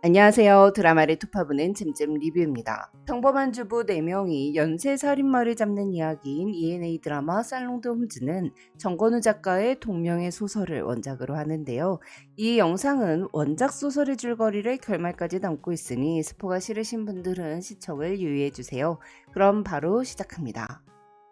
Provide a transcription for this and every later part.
안녕하세요. 드라마를 투파보는 잼잼 리뷰입니다. 평범한 주부 4명이 연쇄살인마를 잡는 이야기인 ENA 드라마 살롱드 홈즈는 정건우 작가의 동명의 소설을 원작으로 하는데요. 이 영상은 원작 소설의 줄거리를 결말까지 담고 있으니 스포가 싫으신 분들은 시청을 유의해주세요. 그럼 바로 시작합니다.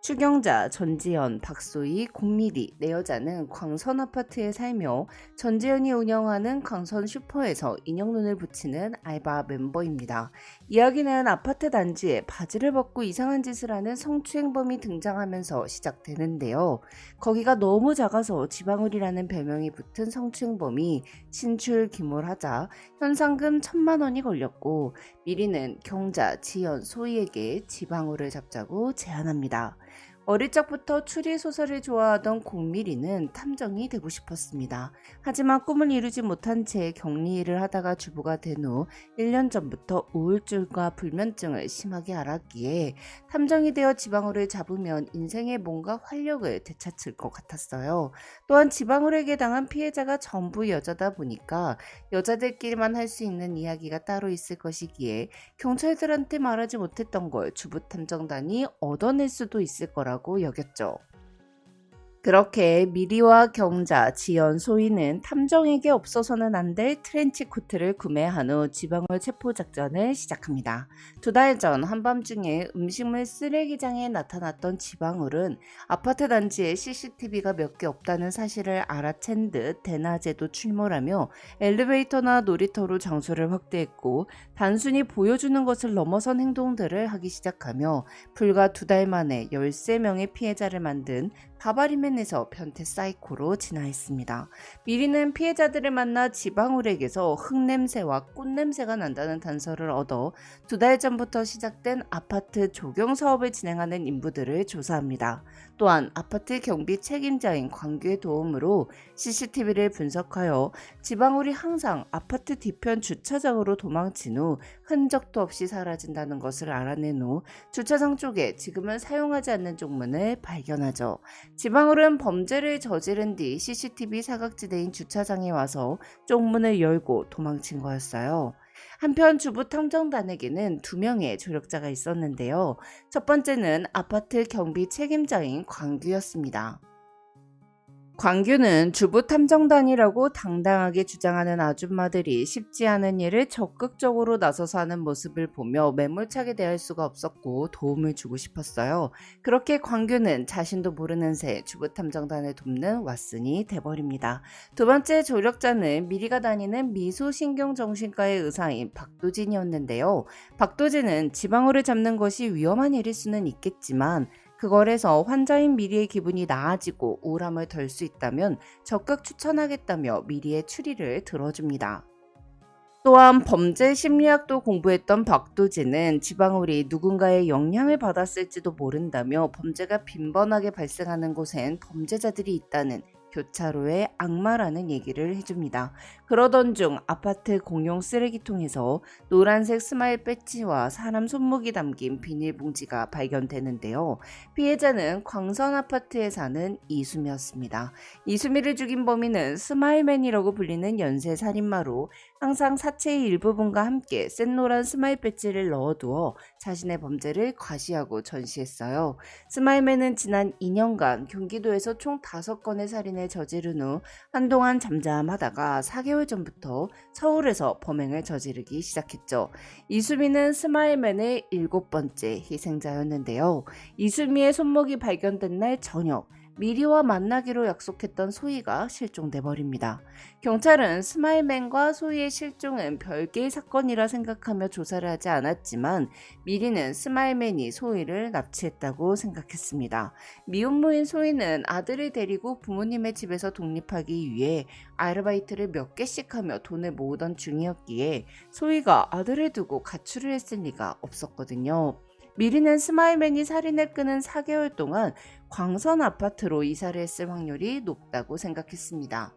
추경자, 전지현, 박소희, 공미리 네 여자는 광선 아파트에 살며 전지현이 운영하는 광선 슈퍼에서 인형눈을 붙이는 알바 멤버입니다. 이야기는 아파트 단지에 바지를 벗고 이상한 짓을 하는 성추행범이 등장하면서 시작되는데요. 거기가 너무 작아서 지방울이라는 별명이 붙은 성추행범이 신출 기몰하자 현상금 1,000만 원이 걸렸고 미리는 경자, 지연, 소희에게 지방울을 잡자고 제안합니다. 어릴 적부터 추리소설을 좋아하던 공미리는 탐정이 되고 싶었습니다. 하지만 꿈을 이루지 못한 채 격리일을 하다가 주부가 된 후 1년 전부터 우울증과 불면증을 심하게 앓았기에 탐정이 되어 지방울을 잡으면 인생에 뭔가 활력을 되찾을 것 같았어요. 또한 지방울에게 당한 피해자가 전부 여자다 보니까 여자들끼리만 할 수 있는 이야기가 따로 있을 것이기에 경찰들한테 말하지 못했던 걸 주부탐정단이 얻어낼 수도 있을 거라고 여겼죠. 그렇게 미리와 경자, 지연, 소희는 탐정에게 없어서는 안 될 트렌치 코트를 구매한 후 지방울 체포 작전을 시작합니다. 2달 전 한밤중에 음식물 쓰레기장에 나타났던 지방울은 아파트 단지에 CCTV가 몇 개 없다는 사실을 알아챈 듯 대낮에도 출몰하며 엘리베이터나 놀이터로 장소를 확대했고 단순히 보여주는 것을 넘어선 행동들을 하기 시작하며 불과 2달 만에 13명의 피해자를 만든 바바리맨에서 변태 사이코로 진화했습니다. 미리는 피해자들을 만나 지방울에게서 흙냄새와 꽃냄새가 난다는 단서를 얻어 2달 전부터 시작된 아파트 조경 사업을 진행하는 인부들을 조사합니다. 또한 아파트 경비 책임자인 광규의 도움으로 CCTV를 분석하여 지방울이 항상 아파트 뒤편 주차장으로 도망친 후 흔적도 없이 사라진다는 것을 알아낸 후 주차장 쪽에 지금은 사용하지 않는 쪽문을 발견하죠. 지방울은 범죄를 저지른 뒤 CCTV 사각지대인 주차장에 와서 쪽문을 열고 도망친 거였어요. 한편 주부 탐정단에게는 2명의 조력자가 있었는데요. 첫 번째는 아파트 경비 책임자인 광규였습니다. 광규는 주부 탐정단이라고 당당하게 주장하는 아줌마들이 쉽지 않은 일을 적극적으로 나서서 하는 모습을 보며 매몰차게 대할 수가 없었고 도움을 주고 싶었어요. 그렇게 광규는 자신도 모르는 새 주부 탐정단을 돕는 왓슨이 돼버립니다. 2번째 조력자는 미리가 다니는 미소신경정신과의 의사인 박도진이었는데요. 박도진은 지방울을 잡는 것이 위험한 일일 수는 있겠지만 그걸 해서 환자인 미리의 기분이 나아지고 우울함을 덜 수 있다면 적극 추천하겠다며 미리의 추리를 들어줍니다. 또한 범죄 심리학도 공부했던 박도진은 지방울이 누군가의 영향을 받았을지도 모른다며 범죄가 빈번하게 발생하는 곳엔 범죄자들이 있다는 교차로의 악마라는 얘기를 해줍니다. 그러던 중 아파트 공용 쓰레기통에서 노란색 스마일 배지와 사람 손목이 담긴 비닐봉지가 발견되는데요. 피해자는 광선 아파트에 사는 이수미였습니다. 이수미를 죽인 범인은 스마일맨이라고 불리는 연쇄살인마로 항상 사체의 일부분과 함께 센 노란 스마일 배지를 넣어두어 자신의 범죄를 과시하고 전시했어요. 스마일맨은 지난 2년간 경기도에서 총 5건의 살인을 저지른 후 한동안 잠잠하다가 4개월 전부터 서울에서 범행을 저지르기 시작했죠. 이수미는 스마일맨의 7번째 희생자였는데요. 이수미의 손목이 발견된 날 저녁 미리와 만나기로 약속했던 소희가 실종돼 버립니다. 경찰은 스마일맨과 소희의 실종은 별개의 사건이라 생각하며 조사를 하지 않았지만 미리는 스마일맨이 소희를 납치했다고 생각했습니다. 미혼모인 소희는 아들을 데리고 부모님의 집에서 독립하기 위해 아르바이트를 몇 개씩 하며 돈을 모으던 중이었기에 소희가 아들을 두고 가출을 했을 리가 없었거든요. 미리는 스마일맨이 살인을 끄는 4개월 동안 광선 아파트로 이사를 했을 확률이 높다고 생각했습니다.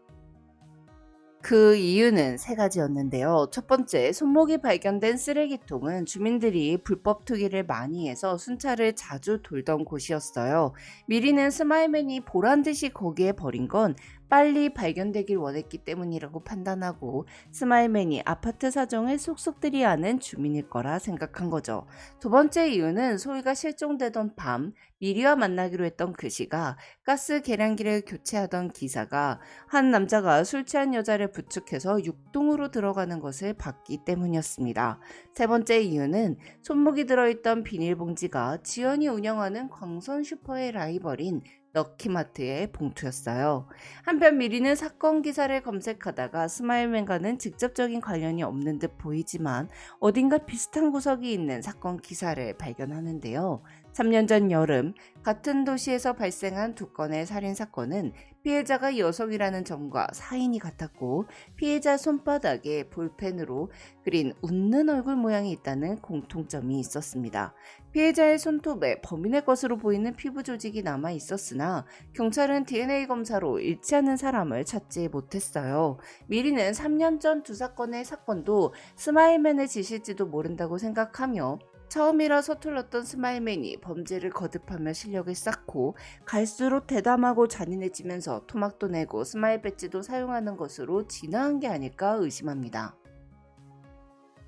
그 이유는 3가지였는데요. 첫 번째, 손목이 발견된 쓰레기통은 주민들이 불법 투기를 많이 해서 순찰을 자주 돌던 곳이었어요. 미리는 스마일맨이 보란듯이 거기에 버린 건 빨리 발견되길 원했기 때문이라고 판단하고 스마일맨이 아파트 사정을 속속들이 아는 주민일 거라 생각한 거죠. 두 번째 이유는 소희가 실종되던 밤 미리와 만나기로 했던 그 시가 가스 계량기를 교체하던 기사가 한 남자가 술 취한 여자를 부축해서 육동으로 들어가는 것을 봤기 때문이었습니다. 세 번째 이유는 손목이 들어있던 비닐봉지가 지연이 운영하는 광선 슈퍼의 라이벌인 럭키마트의 봉투였어요. 한편 미리는 사건 기사를 검색하다가 스마일맨과는 직접적인 관련이 없는 듯 보이지만 어딘가 비슷한 구석이 있는 사건 기사를 발견하는데요. 3년 전 여름 같은 도시에서 발생한 두 건의 살인사건은 피해자가 여성이라는 점과 사인이 같았고 피해자 손바닥에 볼펜으로 그린 웃는 얼굴 모양이 있다는 공통점이 있었습니다. 피해자의 손톱에 범인의 것으로 보이는 피부 조직이 남아 있었으나 경찰은 DNA 검사로 일치하는 사람을 찾지 못했어요. 미리는 3년 전 두 사건의 사건도 스마일맨의 짓일지도 모른다고 생각하며 처음이라 서툴렀던 스마일맨이 범죄를 거듭하며 실력을 쌓고 갈수록 대담하고 잔인해지면서 토막도 내고 스마일 배지도 사용하는 것으로 진화한 게 아닐까 의심합니다.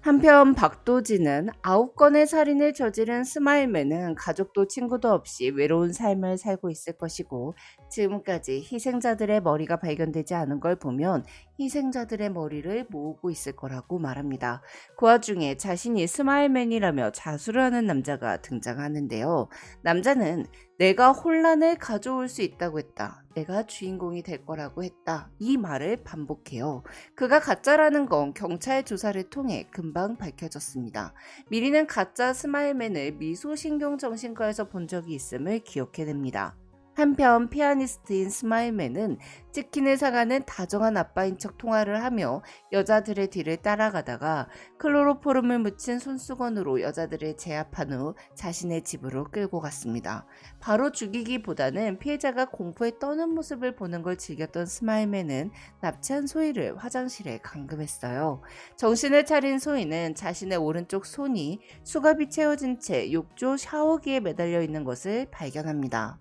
한편 박도진은 9건의 살인을 저지른 스마일맨은 가족도 친구도 없이 외로운 삶을 살고 있을 것이고 지금까지 희생자들의 머리가 발견되지 않은 걸 보면 희생자들의 머리를 모으고 있을 거라고 말합니다. 그 와중에 자신이 스마일맨이라며 자수를 하는 남자가 등장하는데요. 남자는 내가 혼란을 가져올 수 있다고 했다. 내가 주인공이 될 거라고 했다. 이 말을 반복해요. 그가 가짜라는 건 경찰 조사를 통해 금방 밝혀졌습니다. 미리는 가짜 스마일맨을 미소신경정신과에서 본 적이 있음을 기억해냅니다. 한편 피아니스트인 스마일맨은 치킨을 사가는 다정한 아빠인 척 통화를 하며 여자들의 뒤를 따라가다가 클로로포름을 묻힌 손수건으로 여자들을 제압한 후 자신의 집으로 끌고 갔습니다. 바로 죽이기보다는 피해자가 공포에 떠는 모습을 보는 걸 즐겼던 스마일맨은 납치한 소희를 화장실에 감금했어요. 정신을 차린 소희는 자신의 오른쪽 손이 수갑이 채워진 채 욕조 샤워기에 매달려 있는 것을 발견합니다.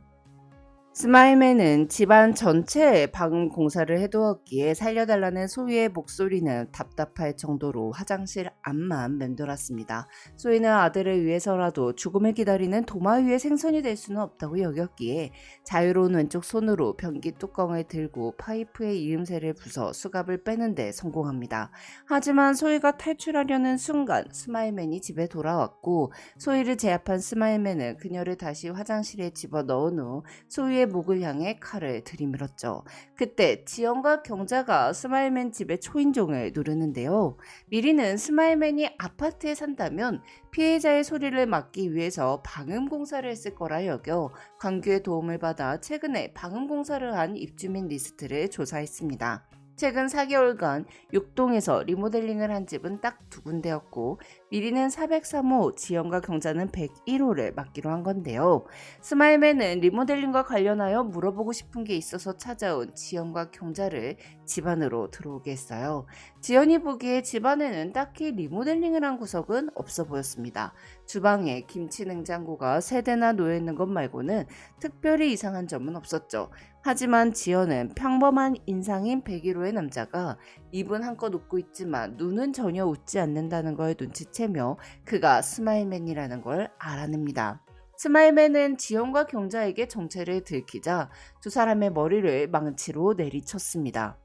스마일맨은 집안 전체에 방음 공사를 해두었기에 살려달라는 소희의 목소리는 답답할 정도로 화장실 앞만 맴돌았습니다. 소희는 아들을 위해서라도 죽음을 기다리는 도마 위의 생선이 될 수는 없다고 여겼기에 자유로운 왼쪽 손으로 변기 뚜껑을 들고 파이프의 이음새를 부숴 수갑을 빼는데 성공합니다. 하지만 소희가 탈출하려는 순간 스마일맨이 집에 돌아왔고 소희를 제압한 스마일맨은 그녀를 다시 화장실에 집어넣은 후 소희의 목을 향해 칼을 들이밀었죠. 그때 지연과 경자가 스마일맨 집의 초인종을 누르는데요. 미리는 스마일맨이 아파트에 산다면 피해자의 소리를 막기 위해서 방음 공사를 했을 거라 여겨 광규의 도움을 받아 최근에 방음 공사를 한 입주민 리스트를 조사했습니다. 최근 4개월간 6동에서 리모델링을 한 집은 딱 2군데였고 미리는 403호, 지연과 경자는 101호를 맡기로 한 건데요. 스마일맨은 리모델링과 관련하여 물어보고 싶은 게 있어서 찾아온 지연과 경자를 집안으로 들어오게 했어요. 지연이 보기에 집안에는 딱히 리모델링을 한 구석은 없어 보였습니다. 주방에 김치 냉장고가 3대나 놓여있는 것 말고는 특별히 이상한 점은 없었죠. 하지만 지연은 평범한 인상인 101호의 남자가 입은 한껏 웃고 있지만 눈은 전혀 웃지 않는다는 걸 눈치채며 그가 스마일맨이라는 걸 알아냅니다. 스마일맨은 지연과 경자에게 정체를 들키자 두 사람의 머리를 망치로 내리쳤습니다.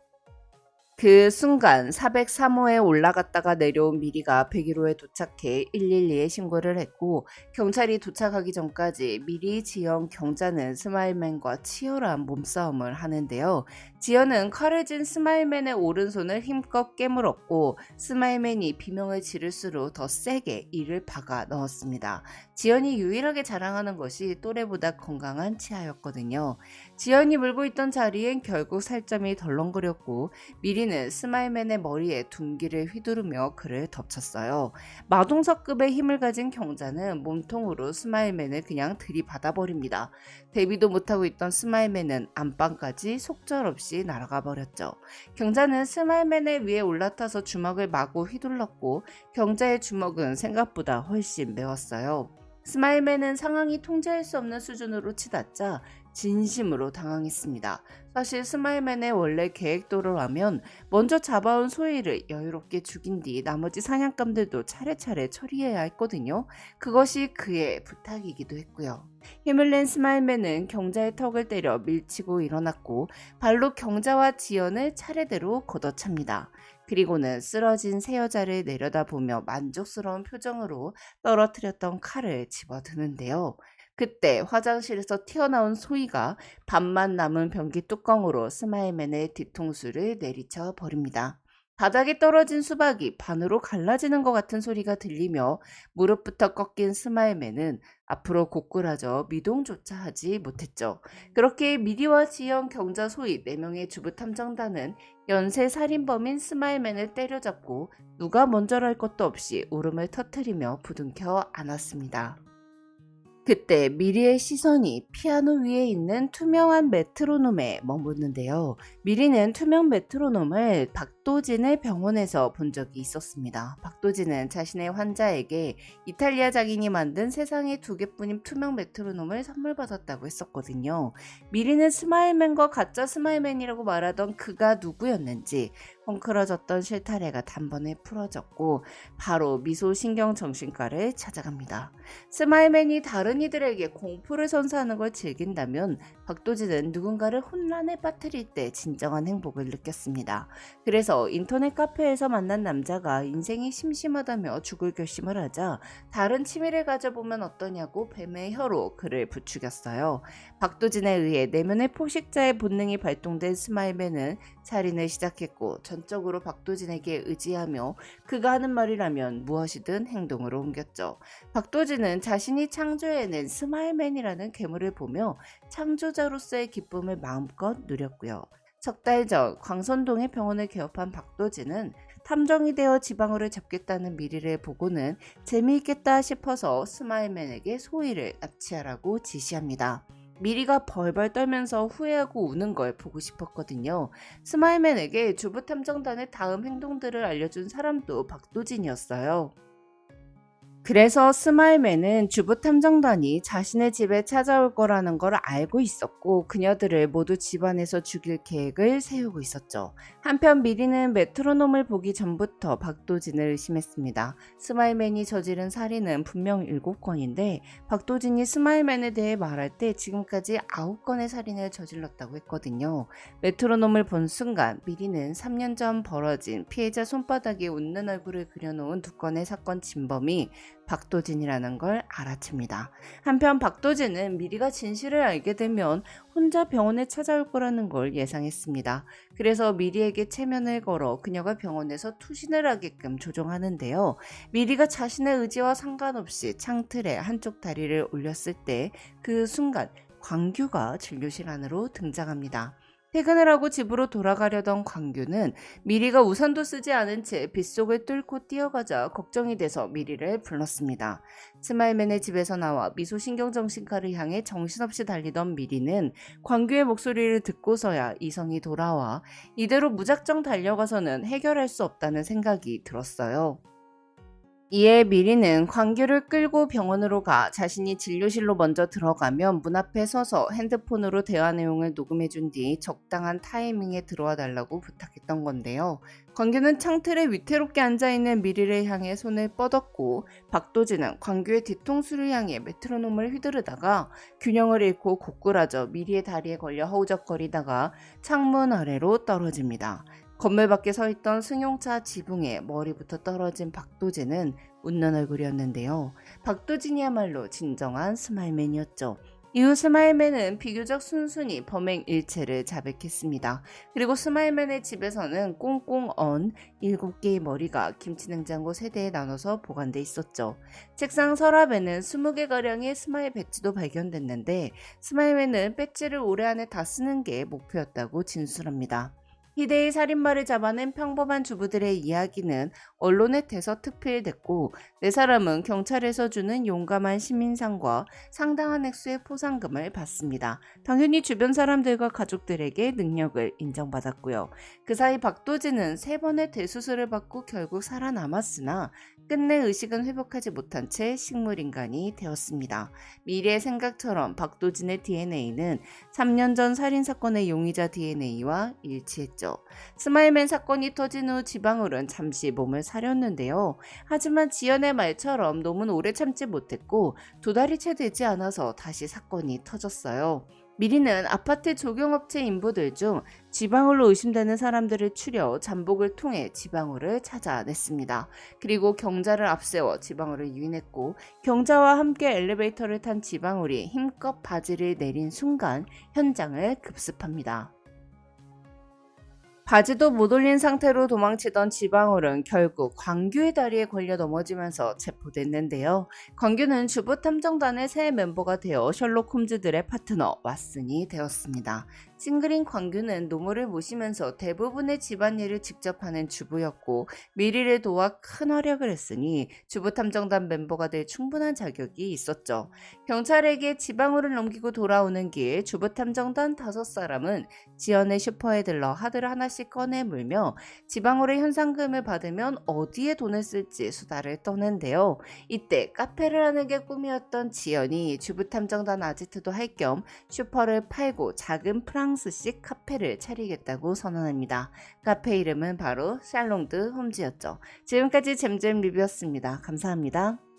그 순간 403호에 올라갔다가 내려온 미리가 101호에 도착해 112에 신고를 했고 경찰이 도착하기 전까지 미리, 지연, 경자는 스마일맨과 치열한 몸싸움을 하는데요. 지연은 칼을 쥔 스마일맨의 오른손을 힘껏 깨물었고 스마일맨이 비명을 지를수록 더 세게 이를 박아 넣었습니다. 지연이 유일하게 자랑하는 것이 또래보다 건강한 치아였거든요. 지연이 물고 있던 자리엔 결국 살점이 덜렁거렸고 미리는 스마일맨의 머리에 둔기를 휘두르며 그를 덮쳤어요. 마동석급의 힘을 가진 경자는 몸통으로 스마일맨을 그냥 들이받아버립니다. 대비도 못하고 있던 스마일맨은 안방까지 속절없이 날아가 버렸죠. 경자는 스마일맨의 위에 올라타서 주먹을 마구 휘둘렀고 경자의 주먹은 생각보다 훨씬 매웠어요. 스마일맨은 상황이 통제할 수 없는 수준으로 치닫자 진심으로 당황했습니다. 사실 스마일맨의 원래 계획대로라면 먼저 잡아온 소희를 여유롭게 죽인 뒤 나머지 사냥감들도 차례차례 처리해야 했거든요. 그것이 그의 부탁이기도 했고요. 힘을 낸 스마일맨은 경자의 턱을 때려 밀치고 일어났고 발로 경자와 지연을 차례대로 걷어찹니다. 그리고는 쓰러진 새 여자를 내려다보며 만족스러운 표정으로 떨어뜨렸던 칼을 집어드는데요. 그때 화장실에서 튀어나온 소희가 반만 남은 변기 뚜껑으로 스마일맨의 뒤통수를 내리쳐 버립니다. 바닥에 떨어진 수박이 반으로 갈라지는 것 같은 소리가 들리며 무릎부터 꺾인 스마일맨은 앞으로 고꾸라져 미동조차 하지 못했죠. 그렇게 미리와 지연, 경자, 소희 4명의 주부탐정단은 연쇄 살인범인 스마일맨을 때려잡고 누가 먼저랄 것도 없이 울음을 터뜨리며 부둥켜 안았습니다. 그때 미리의 시선이 피아노 위에 있는 투명한 메트로놈에 머무는데요. 미리는 투명 메트로놈을 박도진의 병원에서 본 적이 있었습니다. 박도진은 자신의 환자에게 이탈리아 장인이 만든 세상에 2개뿐인 투명 메트로놈을 선물 받았다고 했었거든요. 미리는 스마일맨과 가짜 스마일맨이라고 말하던 그가 누구였는지 헝클어졌던 실타래가 단번에 풀어졌고 바로 미소신경정신과를 찾아갑니다. 스마일맨이 다른 이들에게 공포를 선사하는 걸 즐긴다면 박도진은 누군가를 혼란에 빠뜨릴 때 진정한 행복을 느꼈습니다. 그래서 인터넷 카페에서 만난 남자가 인생이 심심하다며 죽을 결심을 하자 다른 취미를 가져보면 어떠냐고 뱀의 혀로 그를 부추겼어요. 박도진에 의해 내면의 포식자의 본능이 발동된 스마일맨은 살인을 시작했고 전적으로 박도진에게 의지하며 그가 하는 말이라면 무엇이든 행동으로 옮겼죠. 박도진은 자신이 창조해낸 스마일맨이라는 괴물을 보며 창조자로서의 기쁨을 마음껏 누렸고요. 석 달 전 광선동의 병원을 개업한 박도진은 탐정이 되어 지방으로 잡겠다는 미리를 보고는 재미있겠다 싶어서 스마일맨에게 소희를 납치하라고 지시합니다. 미리가 벌벌 떨면서 후회하고 우는 걸 보고 싶었거든요. 스마일맨에게 주부탐정단의 다음 행동들을 알려준 사람도 박도진이었어요. 그래서 스마일맨은 주부탐정단이 자신의 집에 찾아올 거라는 걸 알고 있었고 그녀들을 모두 집안에서 죽일 계획을 세우고 있었죠. 한편 미리는 메트로놈을 보기 전부터 박도진을 의심했습니다. 스마일맨이 저지른 살인은 분명 7건인데 박도진이 스마일맨에 대해 말할 때 지금까지 9건의 살인을 저질렀다고 했거든요. 메트로놈을 본 순간 미리는 3년 전 벌어진 피해자 손바닥에 웃는 얼굴을 그려놓은 2건의 사건 진범이 박도진이라는 걸 알아챕니다. 한편 박도진은 미리가 진실을 알게 되면 혼자 병원에 찾아올 거라는 걸 예상했습니다. 그래서 미리에게 체면을 걸어 그녀가 병원에서 투신을 하게끔 조종하는데요. 미리가 자신의 의지와 상관없이 창틀에 한쪽 다리를 올렸을 때 그 순간 광규가 진료실 안으로 등장합니다. 퇴근을 하고 집으로 돌아가려던 광규는 미리가 우산도 쓰지 않은 채 빗속을 뚫고 뛰어가자 걱정이 돼서 미리를 불렀습니다. 스마일맨의 집에서 나와 미소신경정신과를 향해 정신없이 달리던 미리는 광규의 목소리를 듣고서야 이성이 돌아와 이대로 무작정 달려가서는 해결할 수 없다는 생각이 들었어요. 이에 미리는 광규를 끌고 병원으로 가 자신이 진료실로 먼저 들어가면 문 앞에 서서 핸드폰으로 대화 내용을 녹음해준 뒤 적당한 타이밍에 들어와 달라고 부탁했던 건데요. 광규는 창틀에 위태롭게 앉아있는 미리를 향해 손을 뻗었고 박도진은 광규의 뒤통수를 향해 메트로놈을 휘두르다가 균형을 잃고 고꾸라져 미리의 다리에 걸려 허우적거리다가 창문 아래로 떨어집니다. 건물 밖에 서 있던 승용차 지붕에 머리부터 떨어진 박도진은 웃는 얼굴이었는데요. 박도진이야말로 진정한 스마일맨이었죠. 이후 스마일맨은 비교적 순순히 범행 일체를 자백했습니다. 그리고 스마일맨의 집에서는 꽁꽁 언 7개의 머리가 김치냉장고 3대에 나눠서 보관돼 있었죠. 책상 서랍에는 20개가량의 스마일 배지도 발견됐는데 스마일맨은 배지를 올해 안에 다 쓰는 게 목표였다고 진술합니다. 희대의 살인마를 잡아낸 평범한 주부들의 이야기는 언론에 대서특필됐고 네 사람은 경찰에서 주는 용감한 시민상과 상당한 액수의 포상금을 받습니다. 당연히 주변 사람들과 가족들에게 능력을 인정받았고요. 그 사이 박도진은 3번의 대수술을 받고 결국 살아남았으나 끝내 의식은 회복하지 못한 채 식물인간이 되었습니다. 미래의 생각처럼 박도진의 DNA는 3년 전 살인사건의 용의자 DNA와 일치했죠. 스마일맨 사건이 터진 후 지방울은 잠시 몸을 사렸는데요. 하지만 지연의 말처럼 놈은 오래 참지 못했고 2달이 채 되지 않아서 다시 사건이 터졌어요. 미리는 아파트 조경업체 인부들 중 지방울로 의심되는 사람들을 추려 잠복을 통해 지방울을 찾아냈습니다. 그리고 경자를 앞세워 지방울을 유인했고 경자와 함께 엘리베이터를 탄 지방울이 힘껏 바지를 내린 순간 현장을 급습합니다. 바지도 못 올린 상태로 도망치던 지방울은 결국 광규의 다리에 걸려 넘어지면서 체포됐는데요. 광규는 주부탐정단의 새 멤버가 되어 셜록 홈즈들의 파트너 왓슨이 되었습니다. 싱글인 광규는 노모를 모시면서 대부분의 집안일을 직접 하는 주부였고 미리를 도와 큰 활약을 했으니 주부탐정단 멤버가 될 충분한 자격이 있었죠. 경찰에게 지방울을 넘기고 돌아오는 길 주부탐정단 5사람은 지연의 슈퍼에 들러 하드를 하나씩 꺼내 물며 지방울의 현상금을 받으면 어디에 돈을 쓸지 수다를 떠는데요. 이때 카페를 하는 게 꿈이었던 지연이 주부탐정단 아지트도 할 겸 슈퍼를 팔고 작은 프랑스식 카페를 차리겠다고 선언합니다. 카페 이름은 바로 샬롱드 홈즈였죠. 지금까지 잼잼 리뷰였습니다. 감사합니다.